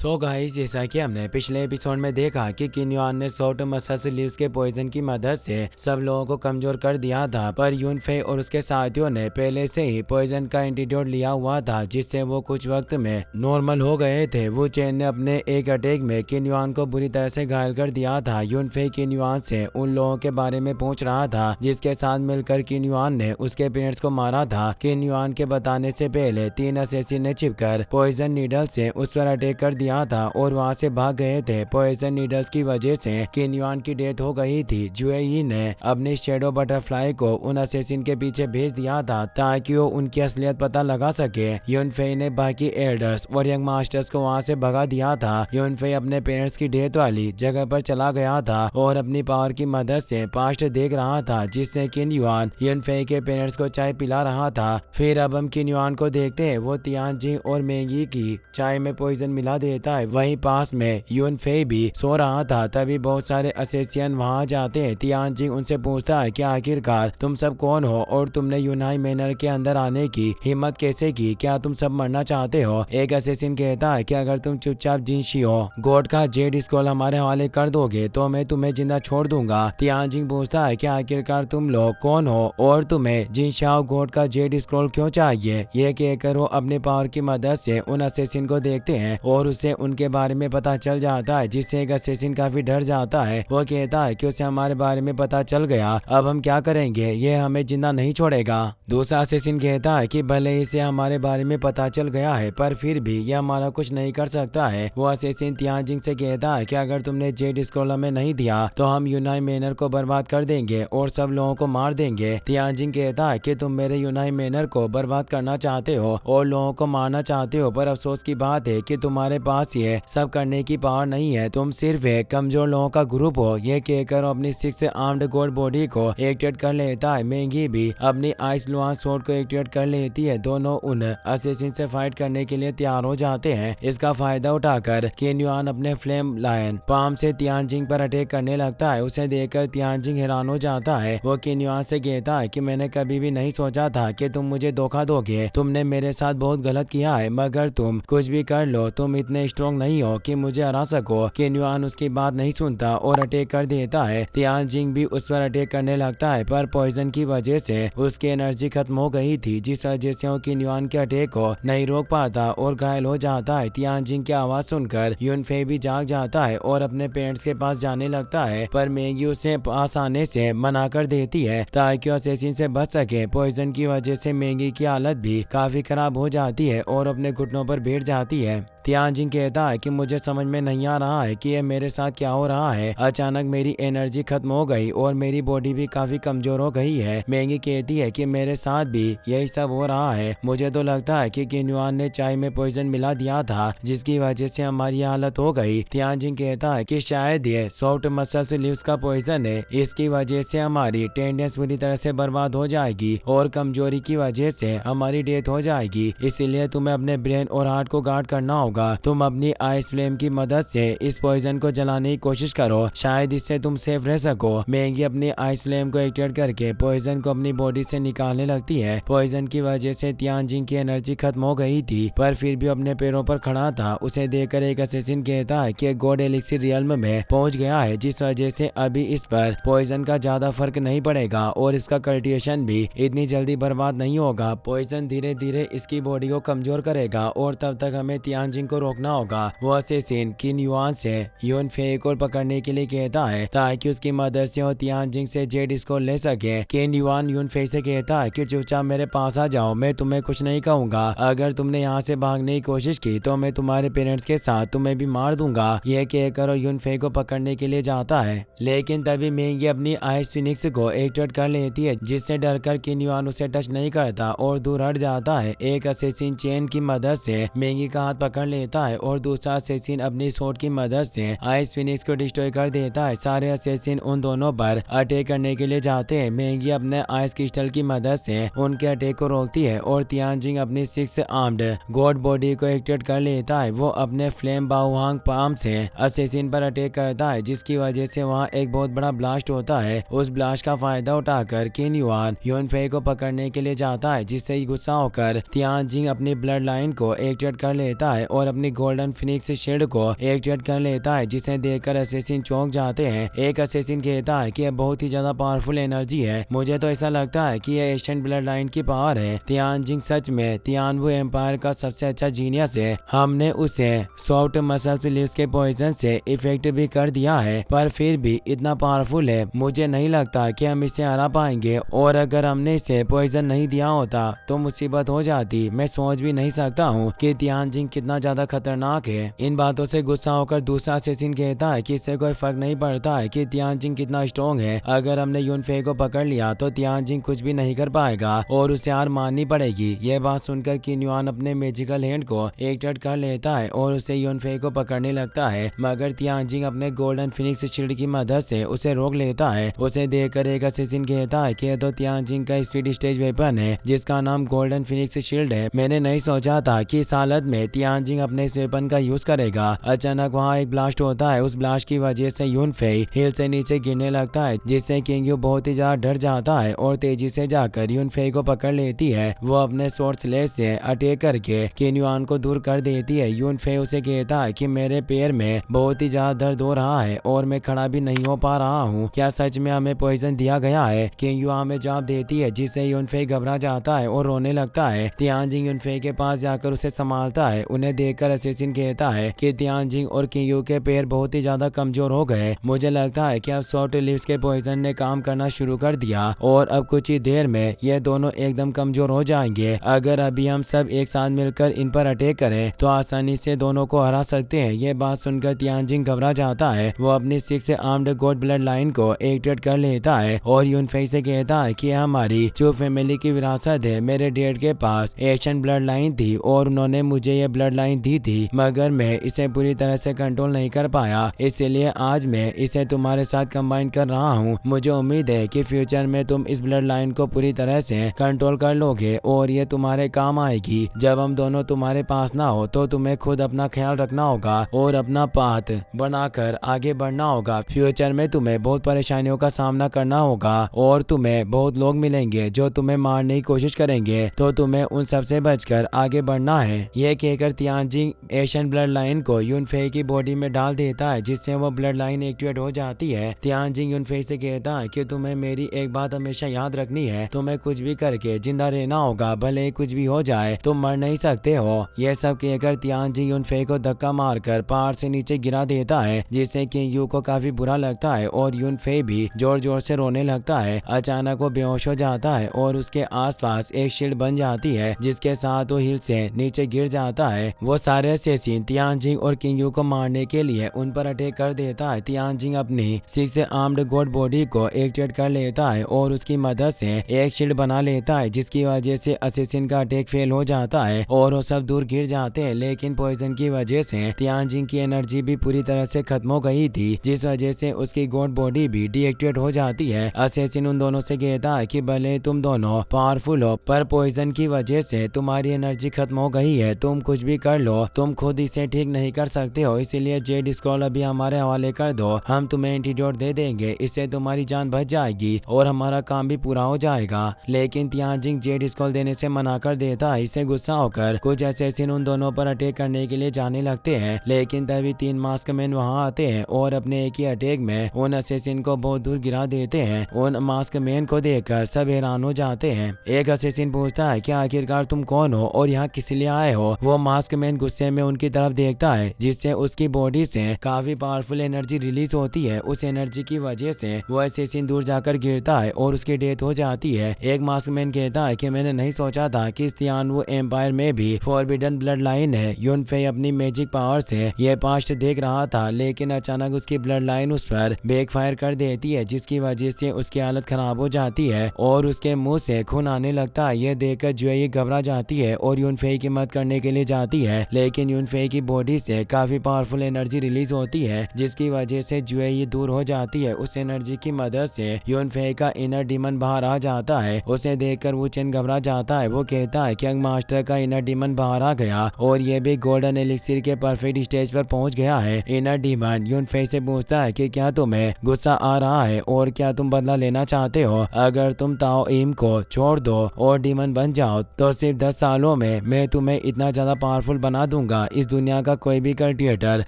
Guys, जैसा कि हमने पिछले एपिसोड में देखा कि किन युआन ने सॉफ्ट मसल्स लीव्स के पॉइजन की मदद से सब लोगों को कमजोर कर दिया था, पर यून फे और उसके साथियों ने पहले से ही पॉइजन का एंटीडोट लिया हुआ था, जिससे वो कुछ वक्त में नॉर्मल हो गए थे। वू चेन ने अपने एक अटैक में किन युआन को बुरी तरह से घायल कर दिया था। यून फे किन युआन से उन लोगों के बारे में पूछ रहा था जिसके साथ मिलकर किन युआन ने उसके पेरेंट्स को मारा था। किन युआन के बताने से पहले 3 असेसिन ने छिपकर पॉइजन नीडल से उस पर अटैक कर दिया था और वहां से भाग गए थे। पॉइजन नीडल्स की वजह से किन युआन की डेथ हो गई थी। जुए ही ने अपनी शैडो बटरफ्लाई को उन असेसिन के पीछे भेज दिया था ताकि वो उनकी असलियत पता लगा सके। यून फे ने बाकी एल्डर्स और यंग मास्टर्स को वहां से भगा दिया था। यून फे अपने पेरेंट्स की डेथ वाली जगह पर चला गया था और अपनी पावर की मदद से पास्ट देख रहा था, जिससे किन युआन यून फे के पेरेंट्स को चाय पिला रहा था। फिर अब हम किन युआन को देखते हैं, वो तियानजिंग और मेंगी की चाय में पॉइजन मिला देता है। वहीं पास में यून फे भी सो रहा था। तभी बहुत सारे असेसियन वहां जाते हैं। तियानजिंग उनसे पूछता है कि आखिरकार तुम सब कौन हो और तुमने यूनाई मैनर के अंदर आने की हिम्मत कैसे की? क्या तुम सब मरना चाहते हो? एक असेसिन कहता है कि अगर तुम चुपचाप जिनशियो गॉड का जेड स्क्रॉल हमारे हवाले कर दोगे तो मैं तुम्हें जिंदा छोड़ दूंगा। तियानजिंग पूछता है कि आखिरकार तुम लोग कौन हो और तुम्हें जिनशाओ गॉड का जेड स्क्रॉल क्यों चाहिए? ये कहकर वो अपने पावर की मदद से उन असेसिन को देखते हैं और उससे उनके बारे में पता चल जाता है, जिससे एक असेसिन काफी डर जाता है। वो कहता है कि उसे हमारे बारे में पता चल गया, अब हम क्या करेंगे? ये हमें जिंदा नहीं छोड़ेगा। दूसरा असेसिन कहता है कि भले इसे हमारे बारे में पता चल गया है पर फिर भी ये हमारा कुछ नहीं कर सकता है। वो असेसिन तियानजिंग से कहता है कि अगर तुमने जेड स्क्रॉल हमें नहीं दिया तो हम यूनाई मैनर को बर्बाद कर देंगे और सब लोगों को मार देंगे। तियानजिंग कहता है कि तुम मेरे यूनाई मैनर को बर्बाद करना चाहते हो और लोगों को मारना चाहते हो, पर अफसोस की बात है कि तुम्हारे पास ये सब करने की पावर नहीं है। तुम सिर्फ एक कमजोर लोगों का ग्रुप हो। ये कहकर अपनी 6 आर्म्ड गॉड बॉडी को एक्टिवेट कर लेता है। मेंगी भी अपनी आइस लुआन स्वॉर्ड को एक्टिवेट कर लेती है। दोनों उन असेसिन से फाइट करने के लिए तैयार हो जाते हैं। इसका फायदा उठाकर किन युआन अपने फ्लेम लायन पाम से तियानजिंग पर अटैक करने लगता है। उसे देखकर तियानजिंग हैरान हो जाता है। वो किन युआन से कहता है कि मैंने कभी भी नहीं सोचा था कि तुम मुझे धोखा दोगे। तुमने मेरे साथ बहुत गलत किया है, मगर तुम कुछ भी कर लो तुम इतने स्ट्रॉन्ग नहीं हो कि मुझे हरा सको। किन युआन उसकी बात नहीं सुनता और अटैक कर देता है। तियानजिंग भी उस पर अटैक करने लगता है, पर पॉइजन की वजह से उसकी एनर्जी खत्म हो गई थी, जिस वजह से वो किन युआन के अटैक को नहीं रोक पाता और घायल हो जाता है। तियानजिंग की आवाज सुनकर यून फे भी जाग जाता है और अपने पेरेंट्स के पास जाने लगता है, पर मेंगी उसे पास आने से मना कर देती है ताकि असेसिन से बच सके। पॉइजन की वजह से मेंगी की हालत भी काफी खराब हो जाती है और अपने घुटनों पर बैठ जाती है। तियानजिंग कहता है कि मुझे समझ में नहीं आ रहा है कि ये मेरे साथ क्या हो रहा है। अचानक मेरी एनर्जी खत्म हो गई और मेरी बॉडी भी काफी कमजोर हो गई है। मेंगी कहती है कि मेरे साथ भी यही सब हो रहा है। मुझे तो लगता है कि किन युआन ने चाय में पॉइजन मिला दिया था, जिसकी वजह से हमारी हालत हो गई। तियानजिंग कहता है कि शायद ये सॉफ्ट मसल्स लीव्स का पॉइजन है, इसकी वजह से हमारी टेंडेंस पूरी तरह से बर्बाद हो जाएगी और कमजोरी की वजह से हमारी डेथ हो जाएगी। इसीलिए तुम्हें अपने ब्रेन और हार्ट को गार्ड करना होगा। तुम अपनी आइस फ्लेम की मदद से इस पॉइजन को जलाने की कोशिश करो, शायद इससे तुम सेफ रह सको। मेंगी अपनी आइस फ्लेम को एक्टिवेट करके पॉइजन को अपनी बॉडी से निकालने लगती है। पॉइजन की वजह से तियानजिंग की एनर्जी खत्म हो गई थी, पर फिर भी अपने पैरों पर खड़ा था। उसे देखकर एक असेसिन कहता है कि गॉड एलिक्सिर रियल्म में पहुंच गया है, जिस वजह से अभी इस पर पॉइजन का ज्यादा फर्क नहीं पड़ेगा और इसका कल्टिवेशन भी इतनी जल्दी बर्बाद नहीं होगा। पॉइजन धीरे धीरे इसकी बॉडी को कमजोर करेगा और तब तक हमें तियानजिंग को रोकना होगा। वो असेसिन किन युआन से यून फे को पकड़ने के लिए कहता है ताकि उसकी मदद से वो तियानजिंग से जेड स्क्रॉल ले सके। किन युआन यून फे से कहता है कि चुपचाप मेरे पास आ जाओ, मैं तुम्हें कुछ नहीं कहूंगा। अगर तुमने यहाँ से भागने की कोशिश की तो मैं तुम्हारे पेरेंट्स के साथ तुम्हें भी मार दूंगा। यह कहकर यून फे को पकड़ने के लिए जाता है, लेकिन तभी मेंगी अपनी आइस फिनिक्स को एक्टिवेट कर लेती है, जिससे डरकर किन युआन उसे टच नहीं करता और दूर हट जाता है। एक असेसिन चेन की मदद से मेंगी का हाथ पकड़ लेता है और दूसरा असेसिन अपनी सोट की मदद से आइस फिनिक्स को डिस्ट्रॉय कर देता है। सारे असेसिन उन दोनों पर अटैक करने के लिए जाते हैं। मेंगी अपने आइस क्रिस्टल की मदद से उनके अटैक को रोकती है और तियानजिंग अपनी 6 आर्म्ड गॉड बॉडी को एक्टिवेट कर लेता है। वो अपने फ्लेम बाहुआंग पाम से असेसिन पर अटैक करता है, जिसकी वजह से वहाँ एक बहुत बड़ा ब्लास्ट होता है। उस ब्लास्ट का फायदा उठाकर किन युआन यून फे को पकड़ने के लिए जाता है, जिससे गुस्सा होकर तियानजिंग अपनी ब्लड लाइन को एक्टिवेट कर लेता है और अपनी गोल्डन फिनिक्स शील्ड को एक्टिवेट कर लेता है, जिसे देखकर असेसिन चौंक जाते हैं। एक असेसिन कहता है कि यह बहुत ही ज्यादा पावरफुल एनर्जी है, मुझे तो ऐसा लगता है कि यह एशियन ब्लड लाइन की पावर है। तियानजिंग सच में तियानवु एम्पायर का सबसे अच्छा जीनियस है, हमने उसे सॉफ्ट मसल्स लीव्स के पॉइजन से इफेक्ट भी कर दिया है, पर फिर भी इतना पावरफुल है, मुझे नहीं लगता कि हम इसे हरा पाएंगे। और अगर हमने इसे पॉइजन नहीं दिया होता तो मुसीबत हो जाती। मैं सोच भी नहीं सकता हूँ कि तियानजिंग कितना ज्यादा खतरनाक है। इन बातों से गुस्सा होकर दूसरा असेसिन कहता है कि इससे कोई फर्क नहीं पड़ता है कि तियानजिंग कितना स्ट्रॉन्ग है, अगर हमने यूनफे को पकड़ लिया तो तियानजिंग कुछ भी नहीं कर पाएगा और उसे हार माननी पड़ेगी। यह बात सुनकर किन युआन अपने मैजिकल हैंड को एक्टिवेट कर लेता है और उसे यूनफे को पकड़ने लगता है, मगर तियानजिंग अपने गोल्डन फिनिक्स शील्ड की मदद से उसे रोक लेता है। उसे देखकर एक असेसिन कहता है कि यह तो तियानजिंग का स्पीड स्टेज वेपन है, जिसका नाम गोल्डन फिनिक्स शील्ड है। मैंने नहीं सोचा था कि इस हालत में तियानजिंग अपने इस वेपन का यूज करेगा। अचानक वहाँ एक ब्लास्ट होता है, उस ब्लास्ट की वजह से यूनफे हिल से नीचे गिरने लगता है, जिससे किंग यू बहुत ही ज्यादा डर जाता है और तेजी से जाकर यूनफे को पकड़ लेती है। वो अपने स्वॉर्ड स्लेश से अटैक करके किन युआन को दूर कर देती है। यूनफे उसे कहता है कि मेरे पैर में बहुत ही ज्यादा दर्द हो रहा है और मैं खड़ा भी नहीं हो पा रहा हूँ, क्या सच में हमें पॉइजन दिया गया है? किंग यू हमें जवाब देती है, जिससे यूनफे घबरा जाता है और रोने लगता है। तियानजिंग यूनफे के पास जाकर उसे संभालता है। उन्हें देखकर असेसिन कहता है कि तियानजिंग और किंग यू के पैर बहुत ही ज्यादा कमजोर हो गए, मुझे लगता है कि अब सॉफ्ट लीव्स के पॉइजन ने काम करना शुरू कर दिया और अब कुछ ही देर में ये दोनों एकदम कमजोर हो जाएंगे। अगर अभी हम सब एक साथ मिलकर इन पर अटैक करें तो आसानी से दोनों को हरा सकते हैं। ये बात सुनकर तियानजिंग घबरा जाता है। वो अपनी 6 आर्म्ड गॉड ब्लड लाइन को एक्टिवेट कर लेता है और यूनफे से कहता है कि हमारी चू फैमिली की विरासत है। मेरे डैड के पास एशियन ब्लड लाइन थी और उन्होंने मुझे ये ब्लड लाइन दी थी, मगर मैं इसे पूरी तरह से कंट्रोल नहीं कर पाया, इसलिए आज मैं इसे तुम्हारे साथ कंबाइन कर रहा हूँ। मुझे उम्मीद है कि फ्यूचर में तुम इस ब्लड लाइन को पूरी तरह से कंट्रोल कर लोगे और ये तुम्हारे काम आएगी। जब हम दोनों तुम्हारे पास ना हो तो तुम्हें खुद अपना ख्याल रखना होगा और अपना पाथ बनाकर आगे बढ़ना होगा। फ्यूचर में तुम्हें बहुत परेशानियों का सामना करना होगा और तुम्हें बहुत लोग मिलेंगे जो तुम्हें मारने की कोशिश करेंगे, तो तुम्हें उन सबसे बचकर आगे बढ़ना है। यह कहकर तियानजिंग एशियन ब्लड लाइन को यूनफे की बॉडी में डाल देता है, जिससे वो ब्लड लाइन एक्टिवेट हो जाती है। तियानजिंग यूनफे से कहता है कि तुम्हें मेरी एक बात हमेशा याद रखनी है, तुम्हें कुछ भी करके जिंदा रहना होगा, भले कुछ भी हो जाए तुम मर नहीं सकते हो। यह सब कहकर तियानजिंग यूनफे को धक्का मारकर पहाड़ से नीचे गिरा देता है, जिससे किंग यू को काफी बुरा लगता है और यूनफे भी जोर जोर से रोने लगता है। अचानक वो बेहोश हो जाता है और उसके आसपास एक शील्ड बन जाती है, जिसके साथ वो हिल से नीचे गिर जाता है। वो सारे असेसिन तियानजिंग और किंग यू को मारने के लिए उन पर अटैक कर देता है। तियानजिंग अपनी 6 आर्म्ड गॉड बॉडी को एक्टिवेट कर लेता है और उसकी मदद से एक शील्ड बना लेता है, जिसकी वजह से असेसिन का अटैक फेल हो जाता है और वो सब दूर गिर जाते हैं। लेकिन पॉइजन की वजह से तियानजिंग की एनर्जी भी पूरी तरह से खत्म हो गई थी, जिस वजह से उसकी गॉड बॉडी भी डीएक्टिवेट हो जाती है। असेसिन उन दोनों से कहता है कि भले तुम दोनों पावरफुल हो, पर पॉइजन की वजह से तुम्हारी एनर्जी खत्म हो गई है, तुम कुछ भी कर लो, तुम खुद इसे ठीक नहीं कर सकते हो, इसलिए जेड स्क्रॉल अभी हमारे हवाले कर दो, हम तुम्हें एंटीडोट दे देंगे, इससे तुम्हारी जान बच जाएगी और हमारा काम भी पूरा हो जाएगा। लेकिन तियानजिंग जेड स्क्रॉल देने से मना कर देता है। इससे गुस्सा होकर कुछ असेसिन उन दोनों पर अटैक करने के लिए जाने लगते हैं, लेकिन तभी 3 मास्क मैन वहाँ आते हैं और अपने एक ही अटैक में उन असेसिन को बहुत दूर गिरा देते हैं। उन मास्क मैन को देखकर सब हैरान हो जाते हैं। एक असेसिन पूछता है कि आखिरकार तुम कौन हो और यहाँ किस लिए आए हो? वो मास्क मैन गुस्से में उनकी तरफ देखता है, जिससे उसकी बॉडी से काफी पावरफुल एनर्जी रिलीज होती है। उस एनर्जी की वजह से वो असेसिन दूर जाकर गिरता है और उसकी डेथ हो जाती है। एक मास्क मैन कहता है कि मैंने नहीं सोचा था कि इस तियानवु एम्पायर में भी फॉरबिडन ब्लड लाइन है। यूनफे अपनी मैजिक पावर से ये पास्ट देख रहा था, लेकिन अचानक उसकी ब्लड लाइन उस पर बैकफायर कर देती है, जिसकी वजह से उसकी हालत खराब हो जाती है और उसके मुंह से खून आने लगता है। यह देखकर जुएई घबरा जाती है और यूनफे की मदद करने के लिए जाती है, लेकिन यूनफे की बॉडी से काफी पावरफुल एनर्जी रिलीज होती है, जिसकी वजह से जुएई दूर हो जाती है। उस एनर्जी की मदद से यूनफे का इनर डीमन बाहर आ जाता है। उसे देखकर वो चेन घबरा जाता है। वो कहता है कि यंग मास्टर का इनर डीमन बाहर आ गया और ये भी गोल्डन एलिक्सिर के परफेक्ट स्टेज पर पहुंच गया है। इनर डीमन यूनफे से पूछता है कि क्या तुम्हें गुस्सा आ रहा है और क्या तुम बदला लेना चाहते हो? अगर तुम ताओ को छोड़ दो और डीमन बन जाओ तो सिर्फ 10 सालों में मैं तुम्हें इतना ज्यादा पावरफुल बना दूंगा। इस दुनिया का कोई भी कल्टिवेटर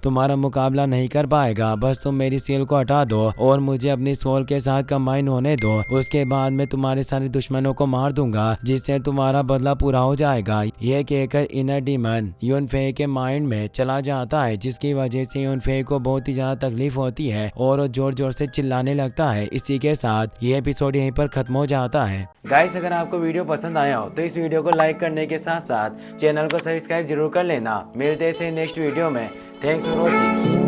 तुम्हारा मुकाबला नहीं कर पाएगा। बस तुम मेरी सील को हटा दो और मुझे अपनी सोल के साथ कंबाइन होने दो। उसके बाद मैं तुम्हारे सारे दुश्मनों को मार दूंगा, जिससे तुम्हारा बदला पूरा हो जाएगा। यह कहकर इनर डीमन यूनफे के माइंड में चला जाता है, जिसकी वजह से यूनफे को बहुत ही ज्यादा तकलीफ होती है और वो जोर जोर से चिल्लाने लगता है। इसी के साथ ये एपिसोड यहीं पर खत्म हो जाता है। गाइस, अगर आपको वीडियो पसंद आया हो तो इस वीडियो को लाइक करने के साथ साथ चैनल को सब्सक्राइब जरूर कर लेना। मिलते हैं नेक्स्ट वीडियो में। Thanks for watching.